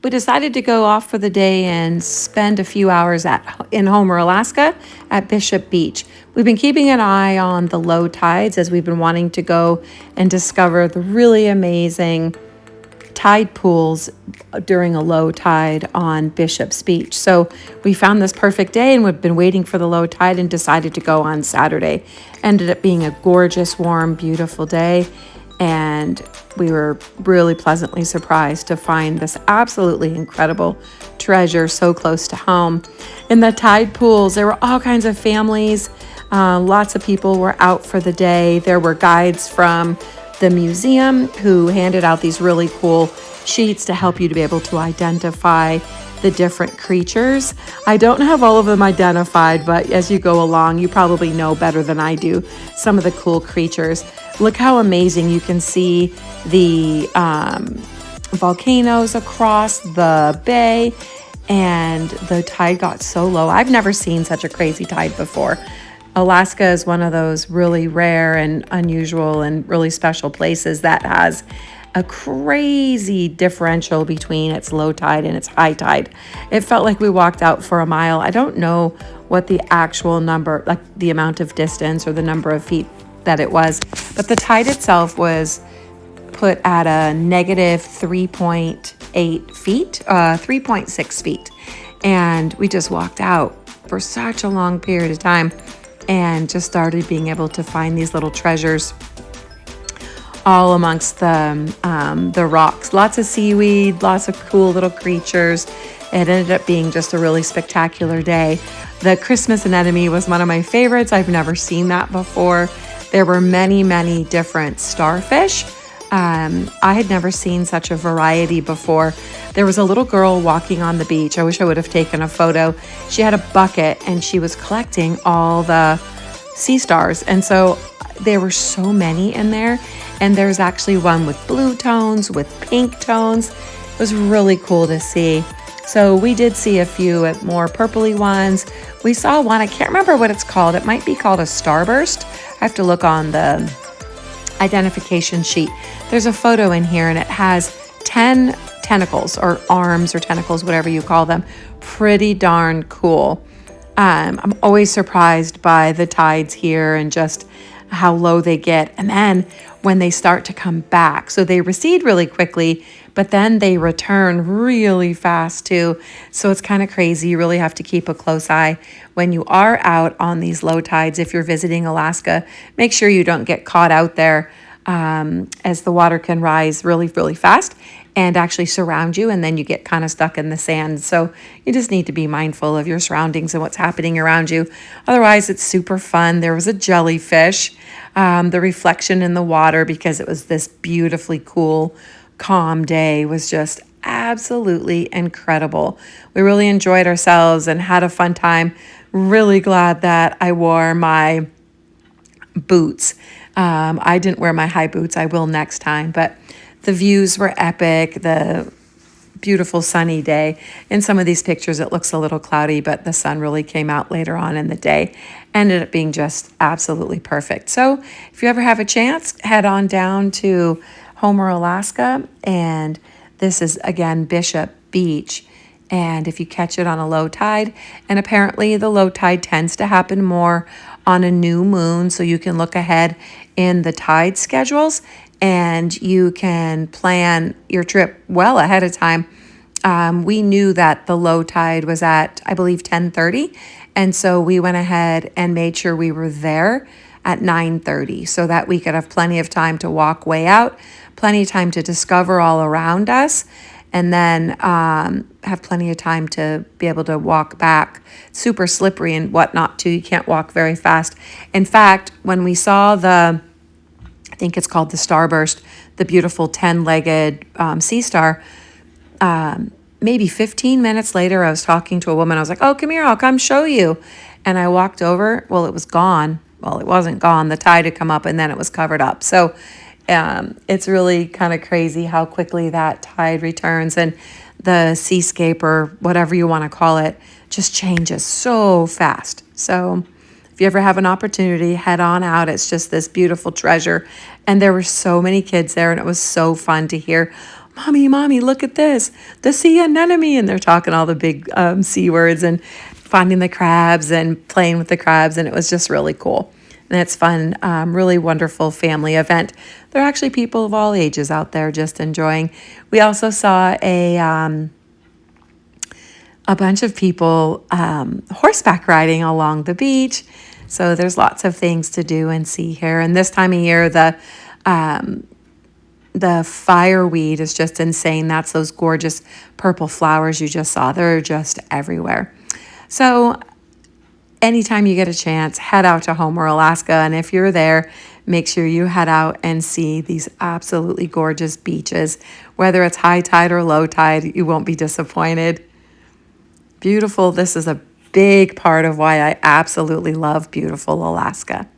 we decided to go off for the day and spend a few hours in Homer, Alaska at Bishop Beach. We've been keeping an eye on the low tides as we've been wanting to go and discover the really amazing tide pools during a low tide on Bishop's Beach. So we found this perfect day and we've been waiting for the low tide and decided to go on Saturday. Ended up being a gorgeous, warm, beautiful day. And we were really pleasantly surprised to find this absolutely incredible treasure so close to home. In the tide pools, there were all kinds of families. Lots of people were out for the day. There were guides from the museum who handed out these really cool sheets to help you to be able to identify the different creatures. I don't have all of them identified, but as you go along, you probably know better than I do some of the cool creatures. Look how amazing you can see the volcanoes across the bay, and the tide got so low. I've never seen such a crazy tide before. Alaska is one of those really rare and unusual and really special places that has a crazy differential between its low tide and its high tide. It felt like we walked out for a mile. I don't know what the actual number, like the amount of distance or the number of feet that it was, but the tide itself was put at a negative 3.8 feet, 3.6 feet. And we just walked out for such a long period of time and just started being able to find these little treasures all amongst the rocks. Lots of seaweed, lots of cool little creatures. It ended up being just a really spectacular day. The Christmas anemone was one of my favorites. I've never seen that before. There were many, many different starfish. I had never seen such a variety before. There was a little girl walking on the beach. I wish I would have taken a photo. She had a bucket and she was collecting all the sea stars. And so there were so many in there. And there's actually one with blue tones, with pink tones. It was really cool to see. So we did see a few more purpley ones. We saw one, I can't remember what it's called. It might be called a starburst. I have to look on the identification sheet. There's a photo in here and it has 10 tentacles or arms or tentacles, whatever you call them. Pretty darn cool. I'm always surprised by the tides here and just how low they get. And then when they start to come back, so they recede really quickly, but then they return really fast too. So it's kind of crazy. You really have to keep a close eye when you are out on these low tides. If you're visiting Alaska, make sure you don't get caught out there as the water can rise really, really fast and actually surround you, and then you get kind of stuck in the sand. So you just need to be mindful of your surroundings and what's happening around you. Otherwise, it's super fun. There was a jellyfish, the reflection in the water, because it was this beautifully cool, calm day, was just absolutely incredible. We really enjoyed ourselves and had a fun time. Really glad that I wore my boots. I didn't wear my high boots. I will next time, but the views were epic. The beautiful sunny day. In some of these pictures, it looks a little cloudy, but the sun really came out later on in the day. Ended up being just absolutely perfect. So if you ever have a chance, head on down to Homer, Alaska. And this is, again, Bishop Beach. And if you catch it on a low tide, and apparently the low tide tends to happen more on a new moon, so you can look ahead in the tide schedules and you can plan your trip well ahead of time. We knew that the low tide was at, I believe, 10:30. And so we went ahead and made sure we were there at 9:30 so that we could have plenty of time to walk way out, plenty of time to discover all around us, and then have plenty of time to be able to walk back. Super slippery and whatnot too. You can't walk very fast. In fact, when we saw I think it's called the starburst, the beautiful 10-legged sea star, maybe 15 minutes later, I was talking to a woman. I was like, oh, come here, I'll come show you. And I walked over. Well, it was gone. Well, it wasn't gone. The tide had come up and then it was covered up. So it's really kind of crazy how quickly that tide returns, and the seascape, or whatever you want to call it, just changes so fast. So if you ever have an opportunity, head on out. It's just this beautiful treasure. And there were so many kids there, and it was so fun to hear Mommy, look at this, the sea anemone. And they're talking all the big sea words and finding the crabs and playing with the crabs. And it was just really cool. And it's fun, really wonderful family event. There are actually people of all ages out there just enjoying. We also saw a bunch of people horseback riding along the beach. So there's lots of things to do and see here. And this time of year, the fireweed is just insane. That's those gorgeous purple flowers you just saw. They're just everywhere. So anytime you get a chance, head out to Homer, Alaska. And if you're there, make sure you head out and see these absolutely gorgeous beaches. Whether it's high tide or low tide, you won't be disappointed. Beautiful. This is a big part of why I absolutely love beautiful Alaska.